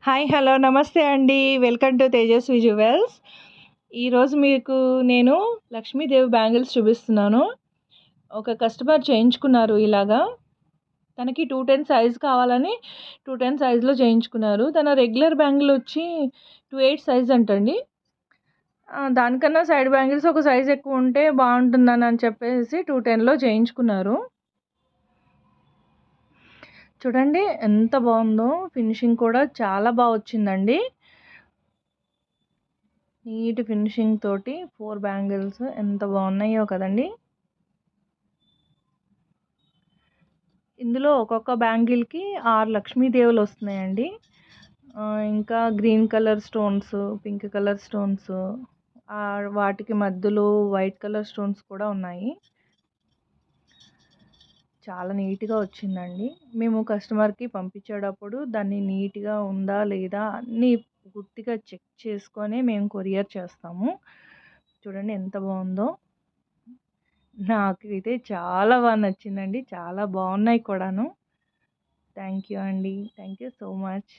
Hi! Hello! నమస్తే అండి. Welcome to Tejaswi Jewels. ఈరోజు మీకు నేను లక్ష్మీదేవి బ్యాంగిల్స్ చూపిస్తున్నాను. ఒక కస్టమర్ చేయించుకున్నారు ఇలాగా. తనకి 210 సైజ్ కావాలని 210 సైజ్‌లో చేయించుకున్నారు. తన రెగ్యులర్ బ్యాంగిల్ వచ్చి 28 సైజ్ అంటండి. దానికన్నా సైడ్ బ్యాంగిల్స్ ఒక సైజ్ ఎక్కువ ఉంటే బావుంటుందని చెప్పేసి 210లో చేయించుకున్నారు. చూడండి ఎంత బావుందో! ఫినిషింగ్ కూడా చాలా వచ్చిందండి. నీట్ ఫినిషింగ్ తోటి 4 బ్యాంగిల్స్ ఎంత బాగున్నాయో కదండీ! ఇందులో ఒక్కొక్క బ్యాంగిల్‌కి 6 లక్ష్మీదేవులు వస్తున్నాయండి. ఇంకా green colour stones, pink colour stones, వాటికి మధ్యలో వైట్ కలర్ స్టోన్స్ కూడా ఉన్నాయి. చాలా నీట్‌గా వచ్చిందండి. మేము కస్టమర్‌కి పంపించేటప్పుడు దాన్ని నీట్‌గా ఉందా లేదా అన్నీ పూర్తిగా చెక్ చేసుకొనే మేము కొరియర్ చేస్తాము. చూడండి ఎంత బావుందో! నాకైతే చాలా నచ్చిందండి. చాలా బాగున్నాయి కూడాను. థ్యాంక్ యూ అండి. Thank you so much.